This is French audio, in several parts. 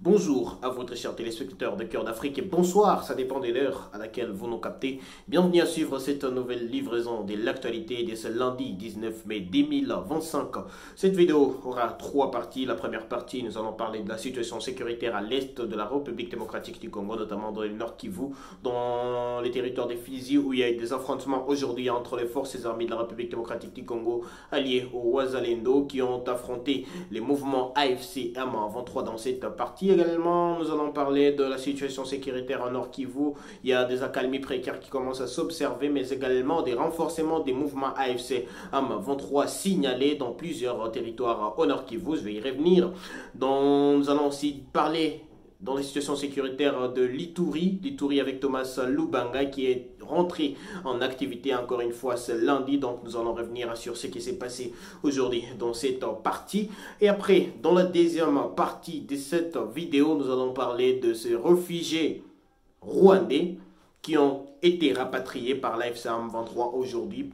Bonjour à vous très chers téléspectateurs de Cœur d'Afrique et bonsoir, ça dépend de l'heure à laquelle vous nous captez. Bienvenue à suivre cette nouvelle livraison de l'actualité de ce lundi 19 mai 2025. Cette vidéo aura trois parties. La première partie, nous allons parler de la situation sécuritaire à l'est de la République démocratique du Congo, notamment dans le Nord Kivu, dans les territoires des Fizi où il y a eu des affrontements aujourd'hui entre les forces armées de la République démocratique du Congo alliées aux Wazalendo qui ont affronté les mouvements AFC M23 dans cette partie. Également, nous allons parler de la situation sécuritaire en Nord Kivu. Il y a des accalmies précaires qui commencent à s'observer, mais également des renforcements des mouvements AFC M23 signalés dans plusieurs territoires au Nord Kivu. Je vais y revenir. Nous allons aussi parler dans les situations sécuritaires de l'Ituri avec Thomas Lubanga qui est rentré en activité encore une fois ce lundi. Donc nous allons revenir sur ce qui s'est passé aujourd'hui dans cette partie. Et après, dans la deuxième partie de cette vidéo, nous allons parler de ces réfugiés rwandais qui ont été rapatriés par l'AFC M23 aujourd'hui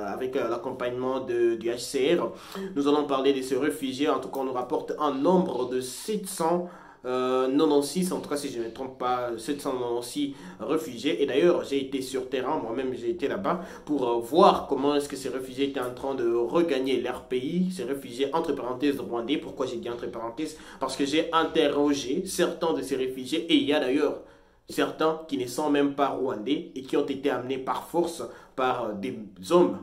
avec l'accompagnement du HCR. Nous allons parler de ces réfugiés. En tout cas, on nous rapporte un nombre de 796, en tout cas si je ne me trompe pas, 796 réfugiés. Et d'ailleurs, j'ai été sur terrain, moi-même j'ai été là-bas pour voir comment est-ce que ces réfugiés étaient en train de regagner leur pays, ces réfugiés entre parenthèses rwandais. Pourquoi j'ai dit entre parenthèses? Parce que j'ai interrogé certains de ces réfugiés et il y a d'ailleurs certains qui ne sont même pas rwandais et qui ont été amenés par force par des hommes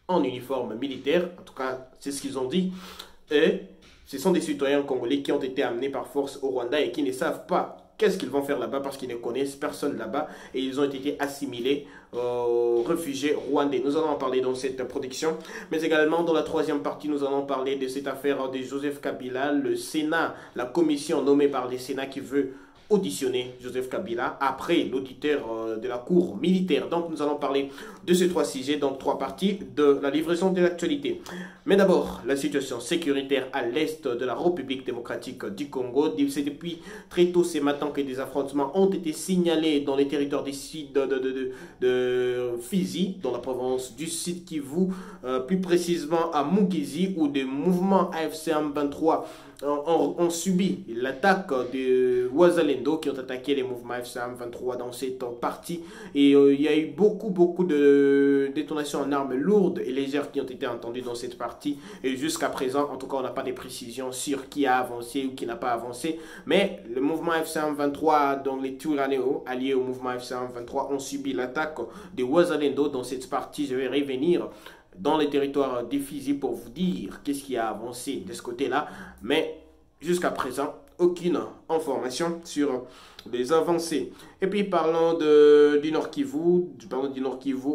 en uniforme militaire. En tout cas, c'est ce qu'ils ont dit. Et ce sont des citoyens congolais qui ont été amenés par force au Rwanda et qui ne savent pas qu'est-ce qu'ils vont faire là-bas parce qu'ils ne connaissent personne là-bas et ils ont été assimilés aux réfugiés rwandais. Nous allons en parler dans cette production, mais également dans la troisième partie, nous allons parler de cette affaire de Joseph Kabila, le Sénat, la commission nommée par le Sénat qui veut auditionner Joseph Kabila après l'auditeur de la cour militaire. Donc nous allons parler de ces trois sujets, donc trois parties de la livraison de l'actualité. Mais d'abord, la situation sécuritaire à l'est de la République démocratique du Congo. C'est depuis très tôt ce matin que des affrontements ont été signalés dans les territoires des sites de Fizi, dans la province du Sud Kivu, plus précisément à Mugizi, où des mouvements AFC M23 ont subi l'attaque de Wazalendo qui ont attaqué les mouvements AFC M23 dans cette partie. Et il y a eu beaucoup de détonations en armes lourdes et légères qui ont été entendues dans cette partie. Et jusqu'à présent, en tout cas, on n'a pas de précisions sur qui a avancé ou qui n'a pas avancé. Mais le mouvement AFC M23, dont les Twiranéo, alliés au mouvement AFC M23, ont subi l'attaque de Wazalendo dans cette partie. Je vais revenir dans les territoires des Fizi pour vous dire qu'est-ce qui a avancé de ce côté-là. Mais jusqu'à présent, aucune information sur les avancées. Et puis parlons du Nord Kivu,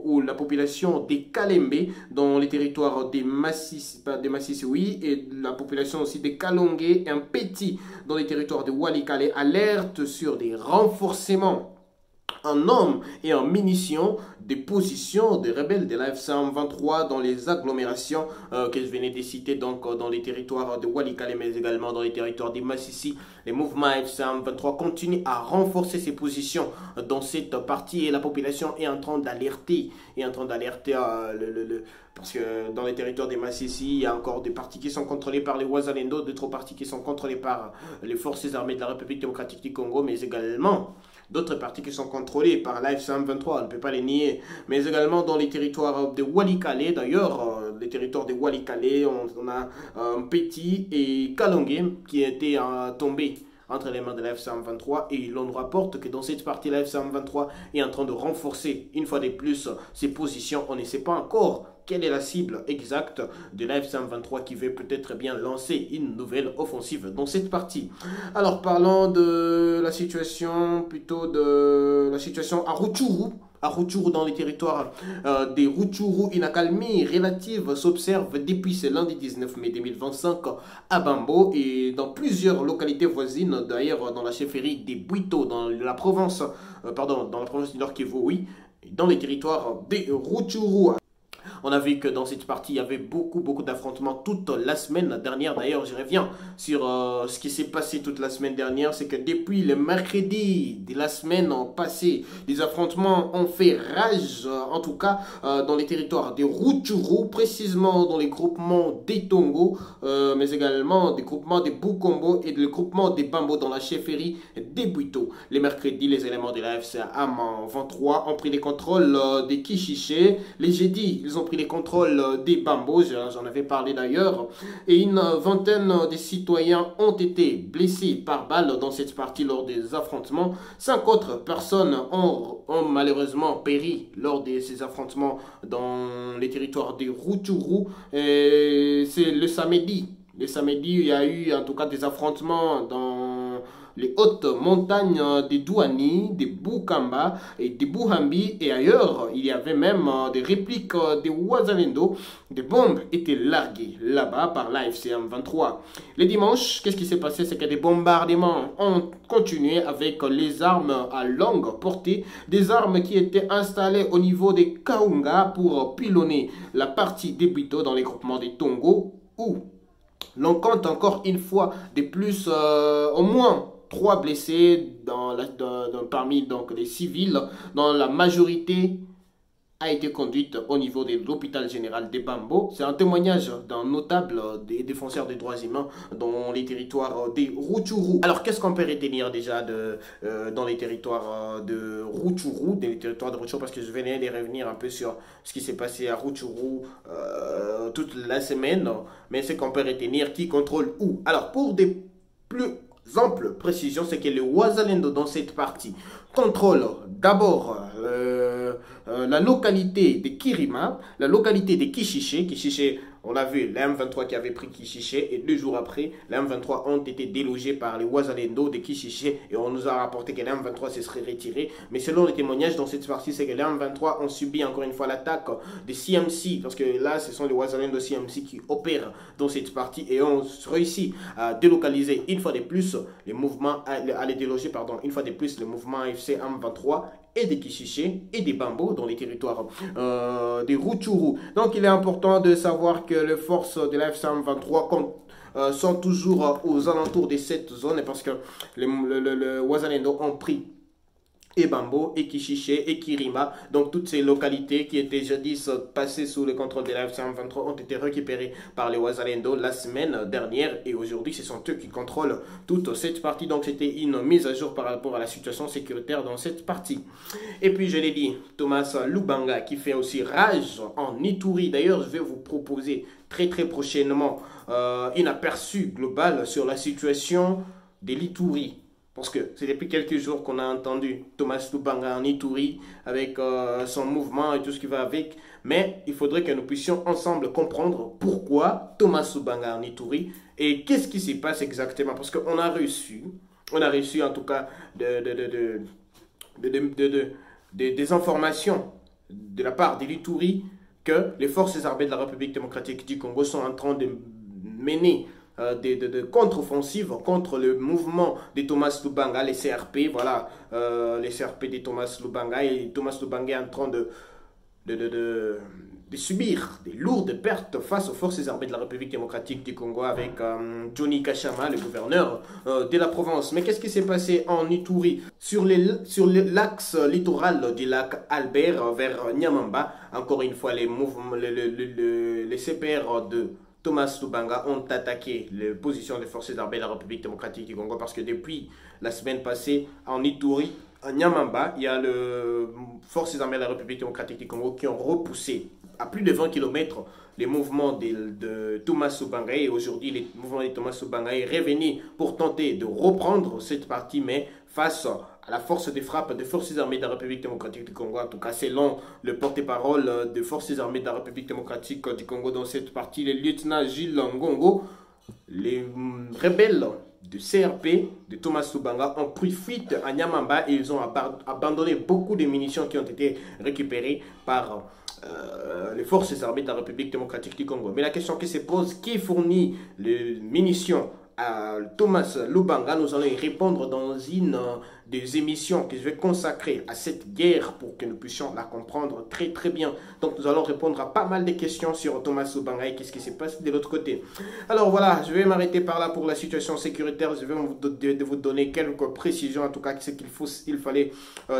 où la population des Kalembe dans les territoires des Massissi, oui, et la population aussi des Kalongué, un petit dans les territoires de Walikale, alerte sur des renforcements en hommes et en munitions des positions des rebelles de l'AFC M23 dans les agglomérations que je venais de citer, donc dans les territoires de Walikale, mais également dans les territoires des Massissi. Les mouvements AFC M23 continuent à renforcer ses positions dans cette partie et la population est en train d'alerter, parce que dans les territoires des Massissi, il y a encore des parties qui sont contrôlées par les Wazalendo, d'autres parties qui sont contrôlées par les forces armées de la République démocratique du Congo, mais également d'autres parties qui sont contrôlées par l'AFC M23, on ne peut pas les nier, mais également dans les territoires de Walikale. D'ailleurs, les territoires de Walikale, on a Petit et Kalongué qui étaient tombés entre les mains de l'AFC M23 et l'on nous rapporte que dans cette partie, l'AFC M23 est en train de renforcer une fois de plus ses positions. On ne sait pas encore quelle est la cible exacte de l'AFC M23 qui veut peut-être bien lancer une nouvelle offensive dans cette partie. Alors parlons de la situation, à Rutshuru, dans les territoires des Rutshuru, une accalmie relative s'observe depuis ce lundi 19 mai 2025 à Bambo et dans plusieurs localités voisines, d'ailleurs dans la chefferie des Bwito, dans la province du Nord Kivu, oui, dans les territoires des Rutshuru. On a vu que dans cette partie, il y avait beaucoup d'affrontements toute la semaine dernière. D'ailleurs, je reviens sur ce qui s'est passé toute la semaine dernière. C'est que depuis le mercredi de la semaine passée, les affrontements ont fait rage, en tout cas dans les territoires des Rutshuru, précisément dans les groupements des Tongo, mais également des groupements des Bukombo et des groupements des Bambo dans la chefferie des Buito. Les mercredis, les éléments de la FCAM 23 ont pris les contrôles des Kishiché. Les jeudis, ils ont pris les contrôles des Bambo, j'en avais parlé d'ailleurs. Et une vingtaine de citoyens ont été blessés par balle dans cette partie lors des affrontements. 5 autres personnes ont malheureusement péri lors de ces affrontements dans les territoires des Rutshuru. C'est le samedi. Le samedi, il y a eu en tout cas des affrontements dans les hautes montagnes des Douani, des Bukamba et des Buhambi et ailleurs. Il y avait même des répliques des Wazalendo. Des bombes étaient larguées là-bas par l'AFCM 23. Les dimanches, qu'est-ce qui s'est passé? C'est que des bombardements ont continué avec les armes à longue portée, des armes qui étaient installées au niveau des Kaunga pour pilonner la partie des Buito dans les groupements des Tongo où l'on compte encore une fois de plus au moins 3 blessés parmi donc, les civils, dont la majorité a été conduite au niveau de l'hôpital général des Bambo. C'est un témoignage d'un notable des défenseurs des droits humains dans les territoires des Rutshuru. Alors, qu'est-ce qu'on peut retenir déjà dans les territoires de Rutshuru, parce que je venais de revenir un peu sur ce qui s'est passé à Rutshuru toute la semaine, mais c'est qu'on peut retenir qui contrôle où. Alors, pour des plus amples précisions, c'est que le Wazalendo dans cette partie contrôle d'abord la localité de Kirima, la localité de Kishiché. Kishiché, on l'a vu, les M23 qui avait pris Kishiché et 2 jours après, les M23 ont été délogés par les Wazalendo de Kishiché et on nous a rapporté que les M23 se seraient retirés. Mais selon les témoignages dans cette partie, c'est que les M23 ont subi encore une fois l'attaque des CMC, parce que là, ce sont les Wazalendo CMC qui opèrent dans cette partie et ont réussi à délocaliser une fois de plus les mouvements, à les déloger, pardon, une fois de plus les mouvements FC M23 et des Kishiché et des Bambo dans les territoires des Rutshuru. Donc il est important de savoir que les forces de la FCM 23 sont toujours aux alentours de cette zone parce que les Wazalendo ont pris et Bambo, et Kishiché, et Kirima. Donc toutes ces localités qui étaient jadis passées sous le contrôle de la FCM 23 ont été récupérées par les Wazalendo la semaine dernière. Et aujourd'hui, ce sont eux qui contrôlent toute cette partie. Donc c'était une mise à jour par rapport à la situation sécuritaire dans cette partie. Et puis je l'ai dit, Thomas Lubanga qui fait aussi rage en Ituri. D'ailleurs, je vais vous proposer très prochainement un aperçu global sur la situation de l'Ituri. Parce que c'est depuis quelques jours qu'on a entendu Thomas Lubanga en Ituri avec son mouvement et tout ce qui va avec. Mais il faudrait que nous puissions ensemble comprendre pourquoi Thomas Lubanga en Ituri et qu'est-ce qui se passe exactement. Parce qu'on a reçu en tout cas des informations de la part de l'Ituri que les forces armées de la République démocratique du Congo sont en train de mener de contre-offensives contre le mouvement de Thomas Lubanga, les CRP, voilà, les CRP de Thomas Lubanga, et Thomas Lubanga est en train de subir des lourdes pertes face aux forces armées de la République démocratique du Congo avec Johnny Kachama, le gouverneur de la province. Mais qu'est-ce qui s'est passé en Ituri? Sur l'axe littoral du lac Albert vers Nyamamba, encore une fois, les CPR de Thomas Lubanga ont attaqué les positions des forces armées de la République démocratique du Congo parce que depuis la semaine passée, en Ituri, à Nyamamba, il y a les forces armées de la République démocratique du Congo qui ont repoussé à plus de 20 km les mouvements de Thomas Lubanga. Et aujourd'hui, les mouvements de Thomas Lubanga est revenu pour tenter de reprendre cette partie, mais face à la force de frappe des forces armées de la République démocratique du Congo, en tout cas selon le porte-parole des forces armées de la République démocratique du Congo dans cette partie, le lieutenant Gilles Ngongo, les rebelles du CRP de Thomas Lubanga ont pris fuite à Nyamamba et ils ont abandonné beaucoup de munitions qui ont été récupérées par les forces armées de la République démocratique du Congo. Mais la question qui se pose, qui fournit les munitions à Thomas Lubanga? Nous allons y répondre dans une des émissions que je vais consacrer à cette guerre pour que nous puissions la comprendre très très bien. Donc nous allons répondre à pas mal de questions sur Thomas Ubangaye, qu'est-ce qui se passe de l'autre côté. Alors voilà, je vais m'arrêter par là pour la situation sécuritaire. Je vais vous donner quelques précisions, en tout cas ce qu'il fallait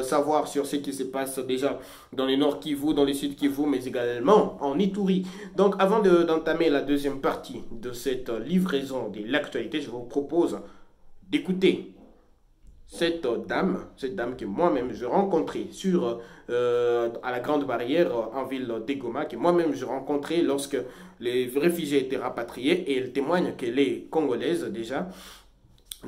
savoir sur ce qui se passe déjà dans le nord Kivu, dans le sud Kivu, mais également en Ituri. Donc avant d'entamer la deuxième partie de cette livraison de l'actualité, je vous propose d'écouter cette dame que moi-même je rencontrais à la Grande Barrière en ville de Goma, que moi-même je rencontrais lorsque les réfugiés étaient rapatriés, et elle témoigne qu'elle est congolaise déjà,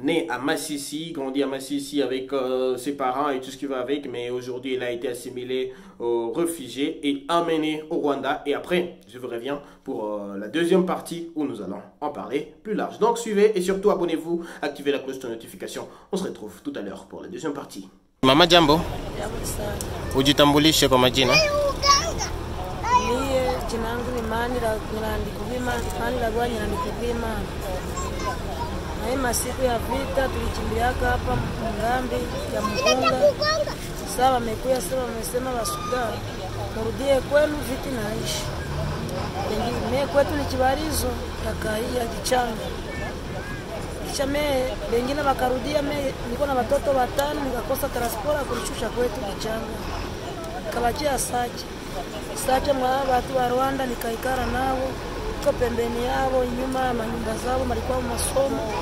née à Massissi, grandie à Massissi avec ses parents et tout ce qui va avec, mais aujourd'hui elle a été assimilée aux réfugiés et amenée au Rwanda. Et après, je vous reviens pour la deuxième partie où nous allons en parler plus large. Donc suivez et surtout abonnez-vous, activez la cloche de notification. On se retrouve tout à l'heure pour la deuxième partie. Mama jambo. Jambo sana. Ujitambulishe kwa majina. Mie jina langu ni Manira Rwanyandikuvima. Na hii masiku ya vita tulichimbiaka hapa Mungambi ya Mugunga. Sasa wamekuja sasa wamesema wasuda murudie kwenu viti naishi. Mimi kwetu ni Kibarizo ya Kichanga. Kisha wengine wakarudia, niko na watoto watano, nikakosa transport kunishusha kwetu Kichanga. Kabachia Sache mwa watu wa Rwanda, nikaikara nao kwa pembeni yao, nyuma ya manyumba zao walikuwa masomo.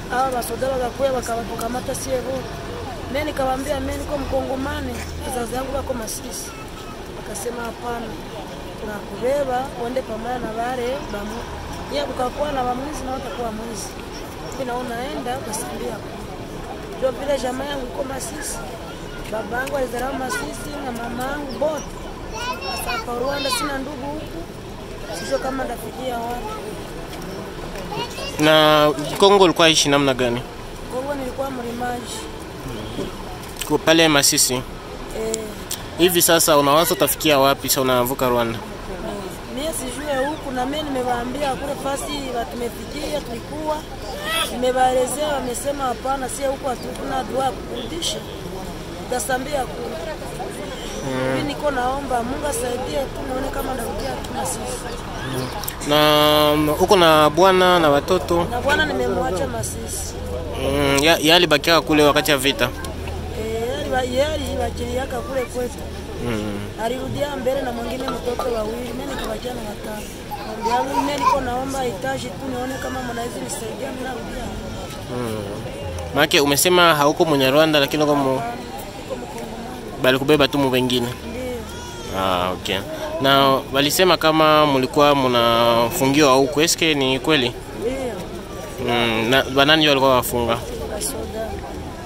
Hao wasoda wakakuja wakawatukamata sievo. Mimi nikamwambia mimi niko Mkongomani, wazazi wangu wako Masisi. Akasema hapana, tunakubeba uende pamoja na wale bamu. Yeye ukakuwa na wamwizi na watakuwa mwizi. Mimi naenda kusambia. Ndio vile jamaa yangu iko Masisi. Babangu alizaliwa Masisi na mamangu bote. Sasa kwa Rwanda sina ndugu huku. Sio kama ndafikia wapi. Na Kongo ulikuwa ishi namna gani? Kongo nilikuwa mlimaji. Kwa pale Masisi. Hivi sasa unawaza utafikia wapi sasa unavuka Rwanda? Mimi sijui huku, na mimi nimewaambia kule fasi tumefikia tulikuwa. Nimewaelezea, wamesema hapana, si huko hatuna dua kurudisha. Dasambia kule. Mimi niko naomba Mungu asaidie tu nione kama ndarudia Masisi. Na uko na bwana na watoto? Na bwana nimemwacha Masisi. Yali bakia kule wakati ya vita. Yali bakiliaka kule kwetu. Alirudia mbele na mwingine mtoto wawili, mimi nikawajana watano. Ndio mimi niko naomba itaji tu nione kama mnaweza nisaidia mimi narudia. Maana umesema hauko Munyarwanda lakini uko bali kubeba tu mu wengine. Ndio. Okay. Na walisema kama mlikuwa mnafungiwa huko, eske ni kweli? Ndio. Na banani walikuwa wafunga?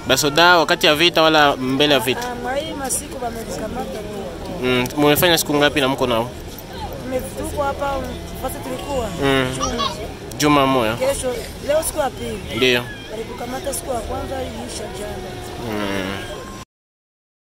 Basoda wakati ya vita wala mbele ya vita? Mwai masiku wamekamata. Mmefanya siku ngapi na mko nao? Tuko hapa pata tulikuwa. Juma moja. Kesho leo siku ya pili. Ndio. Walikukamata siku ya kwanza ilisha jana.